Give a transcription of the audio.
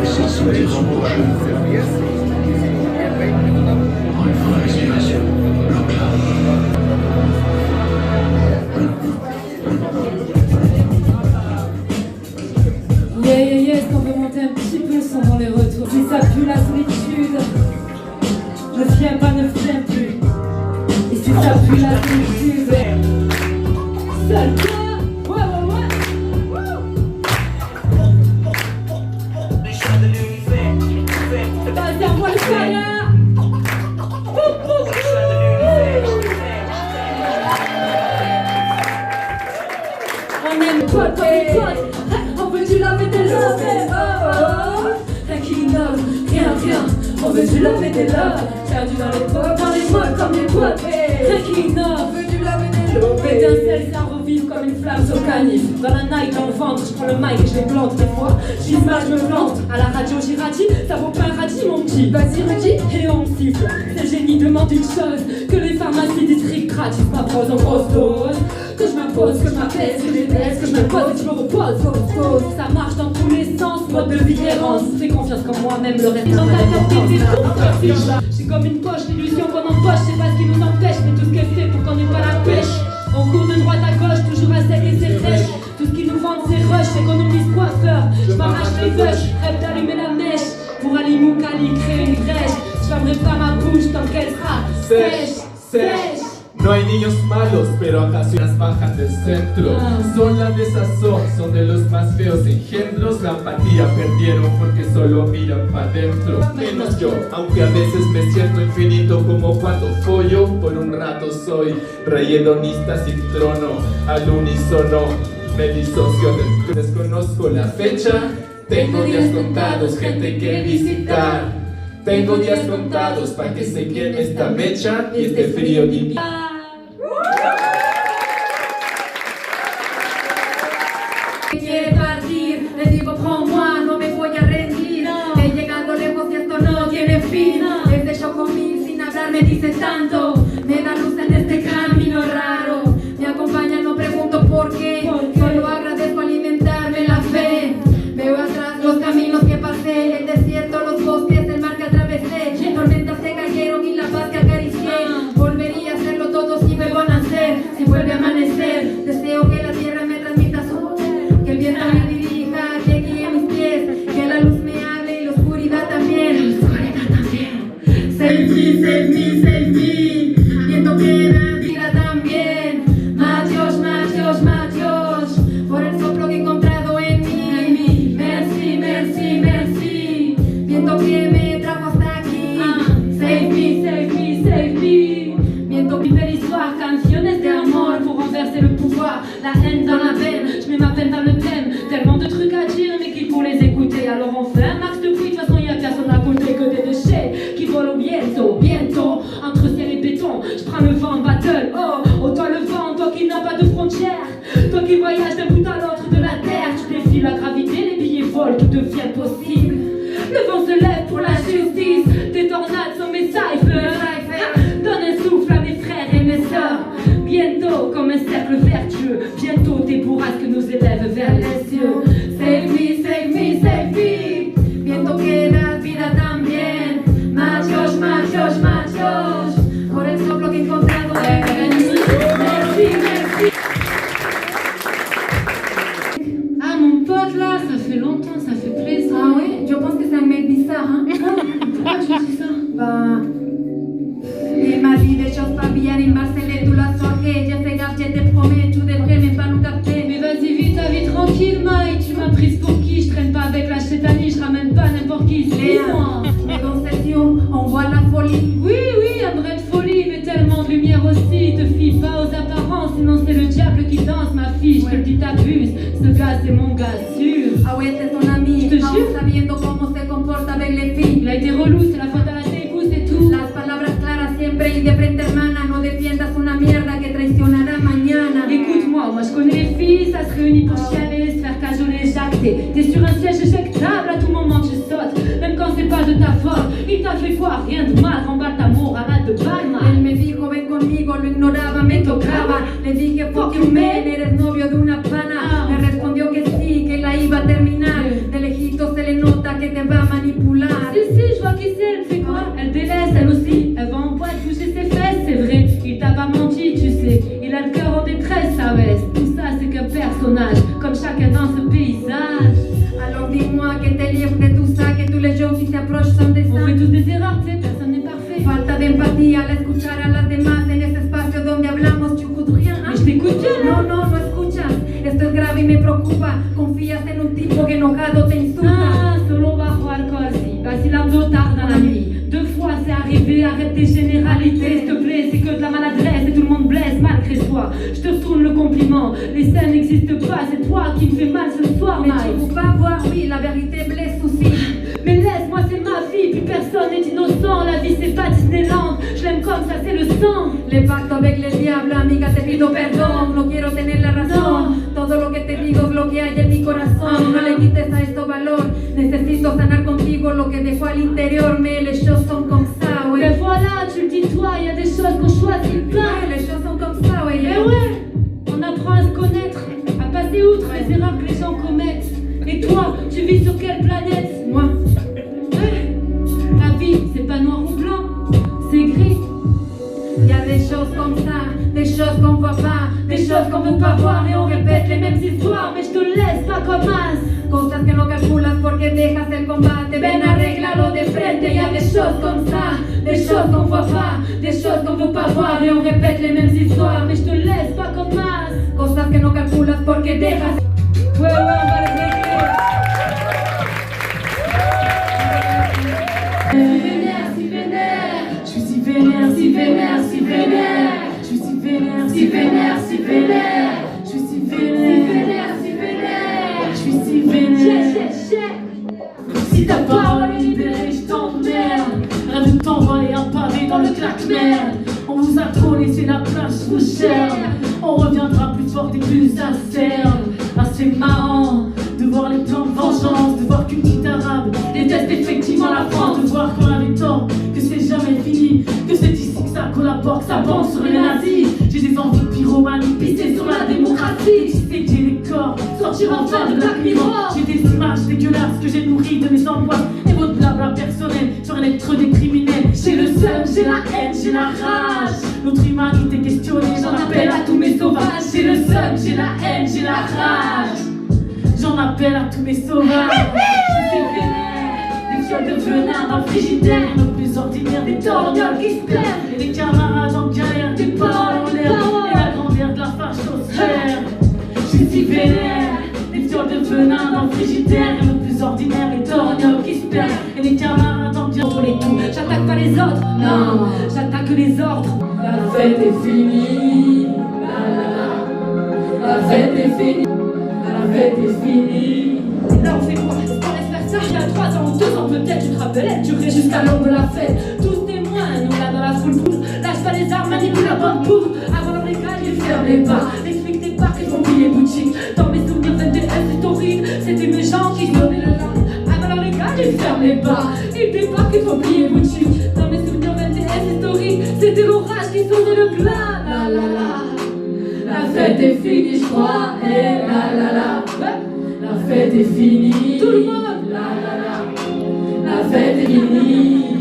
C'est sourire en bouche. Une fois respiration, le Yeah, yeah, yeah, est-ce qu'on peut monter un petit peu le son dans les retours? Si ça pue la solitude, ne viens pas, ne viens plus. Et si ça pue la solitude, seul toi, ouais, ouais, ouais. Vas-y, envoie le fire. On aime toi, toi, toi. On veut du love et des love, oh oh. Rien qui innove, rien, rien. On veut du love et des love. Perdu dans les potes, dans les modes comme les potes. Rien qui innove, on veut du love et des love. Étincelle, ça revive comme une flamme sur canif. Dans la night, dans le ventre, je prends le mic et je les plante des fois. J'y je me plante. À la radio, j'y radis. Ça vaut pas un radis, mon petit. Vas-y, redis. Et on siffle. C'est génie demande une chose. Que les pharmacies district gratis m'apposent en grosse dose. Que je m'impose, que je m'apaise, que je déteste, que je me pose et que je me repose. Ça marche dans tous les sens, mode de vie errance. Fais confiance comme moi-même, le reste. Dans ta tête, j'ai comme une poche, l'illusion qu'on empoche. Je sais pas ce qui nous empêche, mais tout ce qui est fait pour qu'on n'ait pas la pêche. On court de droite à gauche, toujours à sec et c'est fraîche. Tout ce qui nous vendent c'est rush, économise coiffeur. Je m'arrache les bush, rêve d'allumer la mèche. Pour Ali Moukali créer une brèche. Je fermerai pas ma bouche tant qu'elle sera sèche, sèche. No hay niños malos, pero acaso las bajan del centro. Son la desazón, son de los más feos engendros. La empatía perdieron porque solo miran pa' dentro. Menos yo, aunque a veces me siento infinito como cuando follo. Por un rato soy rey hedonista sin trono. Al unísono me disocio del... Desconozco la fecha, tengo días contados, gente que visitar. Tengo días contados pa' que se queme esta mecha y este frío de invierno. Quiere partir, le digo prends-moi, no me voy a rendir. He llegado lejos y esto no tiene fin. Desde yo comí sin hablar me dice tanto. Me da luz en este camino raro. Me acompaña, no pregunto por qué. Solo agradezco alimentarme la fe. Veo atrás los caminos que pasé, el desierto, los bosques, el mar que atravesé. Tormentas se cayeron y la paz que acaricié. Volvería a hacerlo todo si vuelvo a nacer, si vuelve a amanecer. Deseo que la tierra me transmita su poder, que el viento me dirija, que guíe mis pies, que la luz me hable y la oscuridad también. La oscuridad también. Save me, save me, save me. Viento que la vida también. Matios, Matios, Matios. Por el soplo que he encontrado en mí. Merci, merci, merci. Viento que me trajo hasta aquí. Save me, save me, save me. Viento qui fait l'histoire, canciones de amor pour renverser le pouvoir. La haine dans la veine, je mets ma peine dans le thème. Tellement de trucs à dire, mais qu'il faut les écouter. Alors on fait un max de bruit, de toute façon y'a personne à côté que des déchets qui volent au bientôt, bientôt. Entre ciel et béton, je prends le vent en battle. Oh, toi le vent, toi qui n'as pas de frontières. Toi qui voyages d'un bout à l'autre de la terre. Tu défies la gravité, les billets volent, tout devient possible. Le vent se lève pour la justice. Des tornades sont mes cyphers. Donne un souffle à mes frères et mes sœurs. Bientôt, comme un cercle vertueux. Bientôt, tes bourrasques nous élèvent vers les cieux. Save me, save me, save me. Viento que la vida también. Machos, machos, machos. Por el soplo que he encontrado en mí. Merci, merci. Ah, mon pote là, ça fait longtemps, ça fait plaisir. Ah ouais? Je pense que c'est un mec bizarre, hein? Pourquoi tu dis ça? Bah. Et ma vie des choses pas bien, il m'a scellé toute la soirée. J'ai fait gaffe, je te promets, tu devrais même pas nous capter. Mais vas-y, vite ta vie tranquille, Maï. Tu m'as prise pour qui? Je traîne pas avec la chétanie, je ramène pas n'importe qui. C'est moi. Les concessions, on voit la folie. Oui, oui, un brin de folie, mais tellement de lumière aussi. Te fie pas aux apparences, sinon c'est le diable qui danse, ma fille. Je te le dis, t'abuses. Ce gars, c'est mon gars sûr. Ah ouais, c'est ton ami. Je te jure. Sabiendo cómo se comporta avec les filles. Il a été relou, c'est la faute à la télécoupe, c'est tout. Las palabras claras siempre y de frente, hermana. No defiendas una mierda que traicionará mañana. Écoute-moi, moi je connais les filles, ça se réunit pour chialer, se faire cajoler, jacter. T'es sur un siège éjectable, à tout moment tu sautes. Même quand c'est pas de ta faute, il t'a fait quoi? Rien de mal, remballe ta morale de Balma. Él me dijo ven conmigo, lo ignoraba, me tocaba. Le dije fuck you man, eres novio de una pana. Me respondió que sí, que la iba a terminar. De elegir preocupa, confías en un tipo que enojado te insulta. Ah, solo bajo alcool, si. Vacilando tard dans la nuit. 2 fois c'est arrivé, arrête tes généralités, s'il te plaît, c'est que de la maladresse et tout le monde blesse malgré toi. Je te retourne le compliment, les scènes n'existent pas, c'est toi qui me fais mal ce soir, Mais Miles. tu peux pas voir, oui, la vérité blesse aussi. Mais laisse-moi, c'est ma vie, puis personne n'est innocent. La vie c'est pas Disneyland, je l'aime comme ça, c'est le sang. Le pacto avec el diablo, amiga, te pido perdón. No quiero tener la razón. Todo lo que te digo es lo que hay en mi corazón. No le quites a esto valor. Necesito sanar contigo lo que dejó al interior. Mais les choses sont comme ça, ouais. Mais voilà, tu le dis toi, il y a des choses qu'on choisit pas. Ouais, les choses sont comme ça, ouais. Mais ouais, on apprend à se connaître, à passer outre les erreurs que les gens commettent. Et toi, tu vis sur quelle planète? Moi, Ouais, la vie, c'est pas noir ou blanc, c'est gris. y a des choses comme ça, des choses qu'on voit pas, Des choses qu'on veut pas voir et on répète les mêmes histoires. Mais je te laisse pas comme as. cosas que no calculas porque dejas el combate. Ven, arréglalo de frente. Y a des choses comme ça, Des choses qu'on voit pas, des choses qu'on veut pas voir et on répète les mêmes histoires. Mais je te laisse pas comme as. cosas que no calculas porque dejas. Ouais, on va les régler. Je suis si vénère, si vénère, si vénère. Je suis si vénère, si vénère, si vénère. Je suis si vénère, si vénère. Je suis si vénère. Si ta parole est libérée, je t'emmerde. Rêve de t'envoyer un pavé dans le claque-merde. On vous a trop laissé la place, vous cher. On reviendra plus fort et plus acerbe. Ah, c'est marrant de voir les plans de vengeance, de voir qu'une petite arabe déteste effectivement la France, de voir qu'on avait tort, que c'est jamais fini, que c'est ici que ça collabore, que ça pense sur les nazis. J'ai des envies de pyromanie, pisser sur la démocratie. Disséquer les corps, sortir enfin de Black Mirror. J'ai des images dégueulasses que j'ai nourries de mes angoisses et votre blabla personnel sur l'être des criminels. J'ai le seum, j'ai la haine, j'ai la rage. Notre humanité questionnée, j'en appelle à tous mes sauvages. J'ai le seum, j'ai la haine, j'ai la rage. J'en appelle à tous mes sauvages. Je suis vénère, des fioles de venin dans le frigidaire. Le plus ordinaire des torgnoles qui se perdent. Et des camarades en galère, des paroles en l'air. Et la grandeur de la fachosphère. Je suis vénère, des fioles de venin dans le frigidaire. Et le plus ordinaire des torgnoles qui se perdent. Et des camarades en galère. Contre les tout, j'attaque pas les autres, non, j'attaque les ordres. La fête est finie, la la la. La fête est finie. La fête est finie. Là on fait quoi? C'est pas laisse faire ça. Il y a 3 ans ou 2 ans peut-être, tu te rappelles, elle durait jusqu'à l'aube de la fête. Tous témoins, nous là dans la foule poudre. Lâche pas les armes, manipule la bonne poudre. Avant leur école, ils ferment les bars. Explique tes parcs, ils font plier boutiques. Dans mes souvenirs 21, c'est horrible. C'était mes gens qui donnaient le larme. Avant leur école, ils ferment les bars. Ils débarquent, ils font plier boutiques. Dans mes souvenirs 21, c'est horrible. C'était l'orage qui sonnait le glas. La la la. La fête est finie, je crois, et la la la. La fête est finie, tout le monde, la la la. La fête est finie.